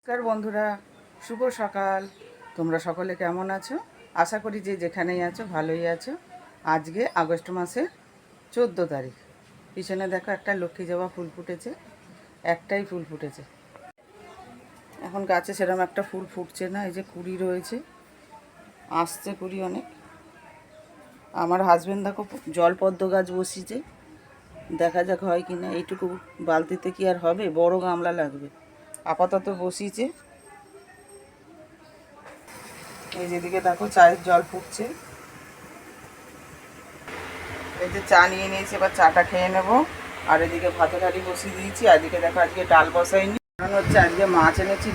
নমস্কার বন্ধুরা, শুভ সকাল। তোমরা সকলে কেমন আছো? আশা করি যে যেখানেই আছো ভালোই আছো। আজকে আগস্ট মাসের 14 তারিখ। পিছনে দেখো একটা লক্ষ্মী জবা ফুল ফুটেছে, একটাই ফুল ফুটেছে। এখন গাছে সেরকম একটা ফুল ফুটছে না, এই যে কুড়ি রয়েছে, আসছে কুড়ি অনেক। আমার হাজবেন্ড দেখো জলপদ্ম গাছ বসিয়েছে, দেখা যাক হয় কি না। এইটুকু বালতিতে কি আর হবে, বড় গামলা লাগবে। আপাতত বসিয়েছে। এই যেদিকে দেখো চায়ের জল ফুটছে, এই যে চা নিয়ে নিয়েছি, এবার চাটা খেয়ে নেবো। আর এদিকে ভাতের হাঁড়ি বসিয়ে দিয়েছি। এদিকে দেখো আজকে ডাল বসাইনি, কারণ হচ্ছে আজকে মাছ এনেছি,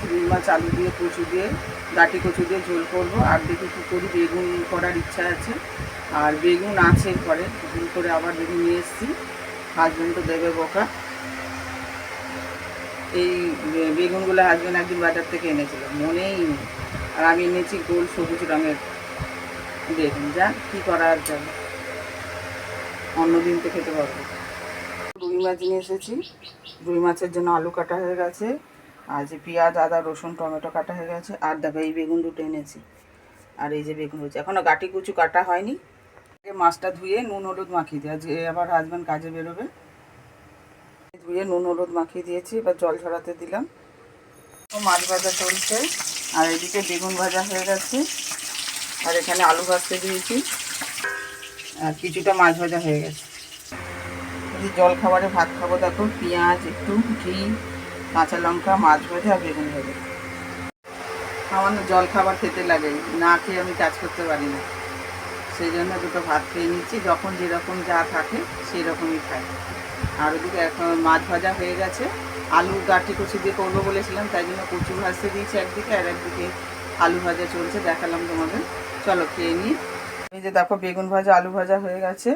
রুই মাছ আলু দিয়ে কচু দিয়ে গাটি কচু দিয়ে ঝোল করবো। আর দেখি কী করি, বেগুন করার ইচ্ছা আছে, আর বেগুন আছে ঘরে, ভুল করে আবার বেগুন নিয়ে এসেছি। হাজবেন্ড তো দেবে বকা। এই বেগুনগুলো হাজবেন্ড একদিন বাজার থেকে এনেছিল, মনেই নেই। আর আমি এনেছি গোল সবুজ রঙের বেগুন, যা কী করা আর যাবে, অন্যদিন তো খেতে পারবো। রুই মাছ নিয়ে এসেছি, রুই মাছের জন্য আলু কাটা হয়ে গেছে, আর যে পেঁয়াজ আদা রসুন টমেটো কাটা হয়ে গেছে। আর দেখো এই বেগুন দুটো এনেছি, আর এই যে বেগুন হয়েছে, এখনও গাটি কুচু কাটা হয়নি। মাছটা ধুয়ে নুন হলুদ মাখিয়ে দিই, আজকে আবার হাজব্যান্ড কাজে বেরোবে। ধুয়ে নুন হলুদ মাখিয়ে দিয়েছি, এবার জল ঝরাতে দিলাম। মাছ ভাজা চলছে, আর এদিকে বেগুন ভাজা হয়ে গেছে, আর এখানে আলু ভাজতে দিয়েছি, আর কিছুটা মাছ ভাজা হয়ে গেছে। জল খাবারে ভাত খাবো, দেখো পেঁয়াজ একটু ঘি কাঁচা লঙ্কা মাছ ভাজা আর বেগুন ভাজা। আমার জল খাবার খেতে লাগে, না খেয়ে আমি কাজ করতে পারি না, সেই জন্য দুটো ভাত খেয়ে নিচ্ছি। যখন যেরকম যা থাকে সেই রকমই খাই। আর ওদিকে এখন মাছ ভাজা হয়ে গেছে, আলু গাঁটি কচু দিয়ে করবো বলেছিলাম, তাই জন্য কচু ভাজতে দিয়েছি একদিকে, আর একদিকে আলু ভাজা চলছে, দেখালাম তোমাদের। চলো খেয়ে নিই। এই যে দেখো বেগুন ভাজা আলু ভাজা হয়ে গেছে,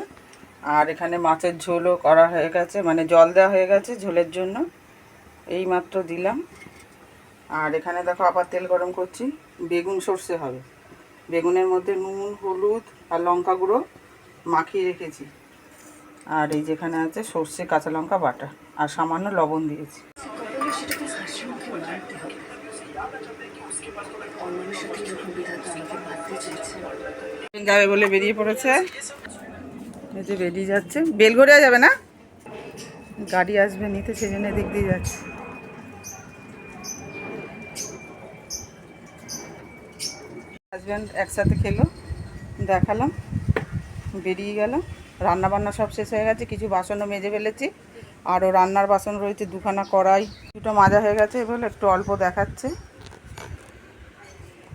আর এখানে মাছের ঝোলও করা হয়ে গেছে, মানে জল দেওয়া হয়ে গেছে ঝোলের জন্য, এই মাত্র দিলাম। আর এখানে দেখো আবার তেল গরম করছি, বেগুন সর্ষে হবে। বেগুনের মধ্যে নুন হলুদ আর লঙ্কা গুঁড়ো মাখিয়ে রেখেছি, আর এই যেখানে আছে সর্ষে কাঁচা লঙ্কা বাটা, আর সামান্য লবণ দিয়েছি। যাবে বলে বেরিয়ে পড়েছে, এই যে বেরিয়ে যাচ্ছে। বেলঘড়িয়া যাবে না, গাড়ি আসবে নিতে, সেই জন্য দিক দিয়ে যাচ্ছে। হাজব্যান্ড একসাথে খেলো, দেখালাম, বেরিয়ে গেল। রান্নাবান্না সব শেষ হয়ে গেছে, কিছু বাসনও মেজে ফেলেছি, আরও রান্নার বাসন রয়েছে, দুখানা কড়াই, দুটো মাজা হয়ে গেছে, এবার একটু অল্প দেখাচ্ছে।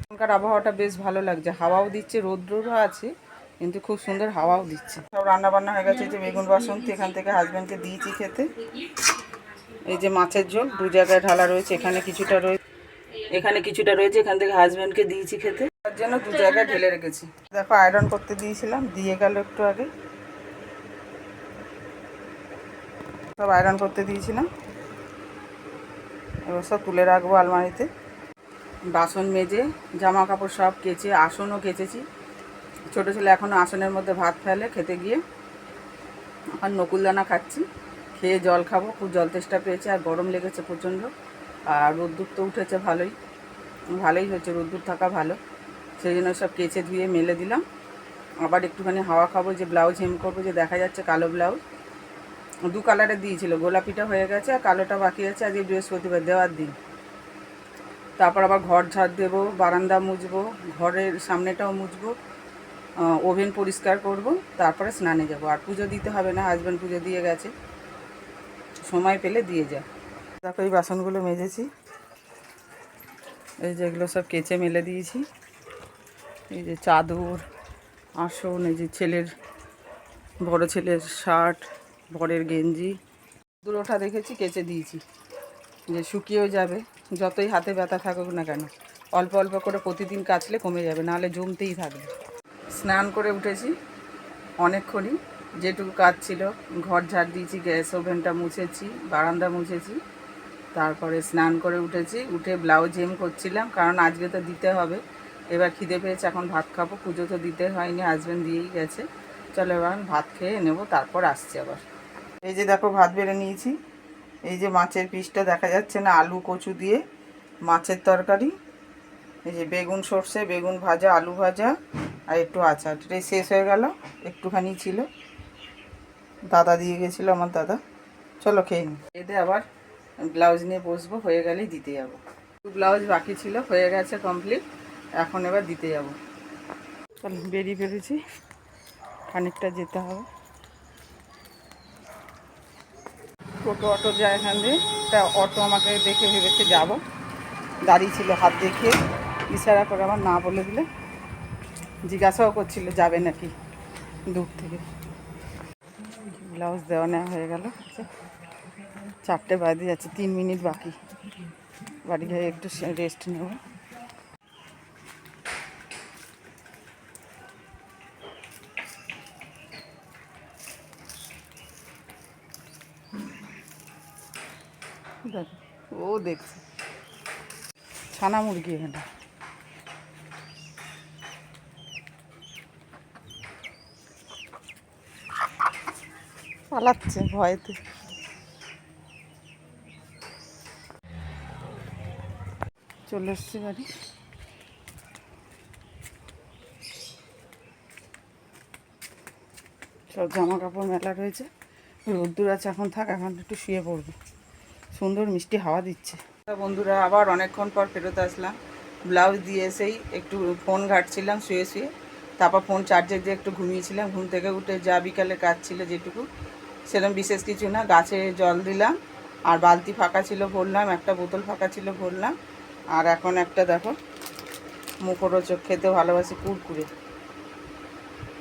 এখনকার আবহাওয়াটা বেশ ভালো লাগছে, হাওয়াও দিচ্ছে, রৌদ্রও আছে, কিন্তু খুব সুন্দর হাওয়াও দিচ্ছে। সব রান্নাবান্না হয়ে গেছে, যে বেগুন বাসন্তী এখান থেকে হাজব্যান্ডকে দিয়েছি খেতে। এই যে মাছের ঝোল দু জায়গায় ঢালা রয়েছে, এখানে কিছুটা রয়েছে, এখানে কিছুটা রয়েছে, এখান থেকে হাজব্যান্ডকে দিয়েছি খেতে, তার জন্য দু জায়গায় ঢেলে রেখেছি। দেখো আয়রন করতে দিয়েছিলাম, দিয়ে গেল একটু আগে, সব আয়রন করতে দিয়েছিলাম, এবার সব তুলে রাখবো আলমারিতে। বাসন মেজে জামা কাপড় সব কেচে আসনও কেচেছি। ছোটো ছেলে এখনও আসনের মধ্যে ভাত ফেলে খেতে গিয়ে, এখন নকুলদানা খাচ্ছি, খেয়ে জল খাবো, খুব জল তেষ্টা পেয়েছে, আর গরম লেগেছে প্রচণ্ড। আর রোদ্দুর তো উঠেছে, ভালোই হয়েছে, রোদ্দুর থাকা ভালো, সেই জন্য সব কেচে ধুয়ে মেলে দিলাম। আবার একটুখানি হাওয়া খাবো, যে ব্লাউজ হেম করবো, যে দেখা যাচ্ছে কালো ব্লাউজ, দু কালারের দিয়েছিল, গোলাপিটা হয়ে গেছে আর কালোটা বাকি আছে, আজকে বৃহস্পতিবার দেওয়ার দিন। তারপর আবার ঘর ঝাড় দেবো, বারান্দা মুছবো, ঘরের সামনেটাও মুছবো, ওভেন পরিষ্কার করব, তারপরে স্নানে যাব। আর পুজো দিতে হবে না, হাজব্যান্ড পুজো দিয়ে গেছে, সময় পেলে দিয়ে যায়। দেখো এই বাসনগুলো মেজেছি, এই যেগুলো সব কেচে মেলে দিয়েছি, এই যে চাদর আসন, এই যে বড় ছেলের শার্ট, বরের গেঞ্জি, দূর ওঠা দেখেছি কেচে দিয়েছি, যে শুকিয়েও যাবে, যতই হাতে ব্যথা থাকুক না কেন, অল্প অল্প করে প্রতিদিন কাচলে কমে যাবে, নাহলে জমতেই থাকবে। স্নান করে উঠেছি অনেকক্ষণই, যেটুকু কাজ ছিল, ঘর ঝাড় দিয়েছি, গ্যাস ওভেনটা মুছেছি, বারান্দা মুছেছি, তারপরে স্নান করে উঠেছি, উঠে ব্লাউজ হেম করছিলাম, কারণ আজকে তো দিতে হবে। এবার খিদে পেয়েছে, এখন ভাত খাবো, পুজো তো দিতে হয়নি, হাজব্যান্ড দিয়েই গেছে। চলো এবার ভাত খেয়ে নেবো, তারপর আসছি আবার। এই যে দেখো ভাত বেড়ে নিয়েছি, এই যে মাছের পিসটা দেখা যাচ্ছে না, আলু কচু দিয়ে মাছের তরকারি, এই যে বেগুন সর্ষে, বেগুন ভাজা, আলু ভাজা আর একটু আচার। এটাই শেষ হয়ে গেল, একটুখানি ছিল, দাদা দিয়ে গেছিলো আমার দাদা। চলো খেয়ে নিই। এতে আবার ব্লাউজ নিয়ে বসবো, হয়ে গেলেই দিতে যাবো। ব্লাউজ বাকি ছিল, হয়ে গেছে কমপ্লিট, এখন এবার দিতে যাব। চলো বেরিয়ে ফেলেছি, খানিকটা যেতে হবে। টোটো অটো যায় এখান দিয়ে, একটা অটো আমাকে দেখে ভেবেছে যাব, দাঁড়িয়ে ছিল, হাত দেখিয়ে ইশারা করে আমার না বলে দিলে, জিজ্ঞাসাও করছিল যাবে নাকি দূর থেকে। ব্লাউজ দেওয়া নেওয়া হয়ে গেল, 4টে বাজে যাচ্ছে, 3 মিনিট বাকি, বাড়ি গিয়ে একটু রেস্ট নেব। দেখো ও দেখছে ছানা মুরগি এখানে। পালাচ্ছে ভয়েতে। চলে এসছি বাড়ি। সব জামা কাপড় মেলা রয়েছে, রোদ্দুর আছে, এখন থাক, এখন একটু শুয়ে পড়বো। সুন্দর মিষ্টি হাওয়া দিচ্ছে। বন্ধুরা আবার অনেকক্ষণ পর ফেরত আসলাম। ব্লাউজ দিয়ে এসেই একটু ফোন ঘাঁটছিলাম শুয়ে শুয়ে, তারপর ফোন চার্জে দিয়ে একটু ঘুমিয়েছিলাম। ঘুম থেকে উঠে যা বিকালে কাজ ছিল যেটুকু, সেরকম বিশেষ কিছু না। গাছে জল দিলাম, আর বালতি ফাঁকা ছিল ভরলাম, একটা বোতল ফাঁকা ছিল ভরলাম। আর এখন একটা দেখো মুখরোচক, খেতে ভালোবাসি, কুরকুরে,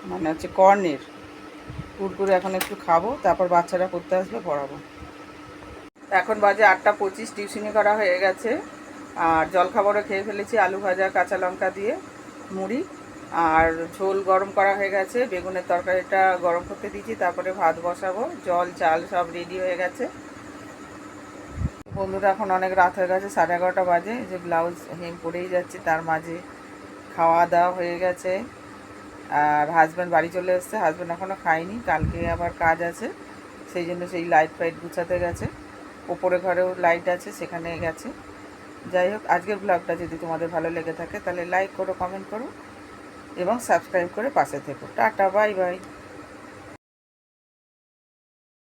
মানে হচ্ছে কর্নের কুরকুরে, এখন একটু খাবো, তারপর বাচ্চারা করতে আসবে, পড়াবো। এখন বাজে 8:25, টিউশনি করা হয়ে গেছে। আর জলখাবারও খেয়ে ফেলেছি, আলু ভাজা কাঁচা লঙ্কা দিয়ে, মুড়ি, আর ঝোল গরম করা হয়ে গেছে। বেগুনের তরকারিটা গরম করতে দিয়েছি, তারপরে ভাত বসাবো, জল চাল সব রেডি হয়ে গেছে। বন্ধুরা এখন অনেক রাত হয়ে গেছে, 11:30 বাজে। যে ব্লাউজ হেম পরেই যাচ্ছে, তার মাঝে খাওয়া দাওয়া হয়ে গেছে। আর হাজব্যান্ড বাড়ি চলে এসছে, হাজব্যান্ড এখনও খায়নি, কালকে আবার কাজ আছে, সেই জন্য সেই লাইট ফাইট গুছাতে গেছে। ওপরে ঘরেও লাইট আছে, সেখানে গেছে। যাই হোক, আজকের ব্লগটা যদি তোমাদের ভালো লেগে থাকে তাহলে লাইক করো, কমেন্ট করো এবং সাবস্ক্রাইব করে পাশে থেকো। Tata, bye bye.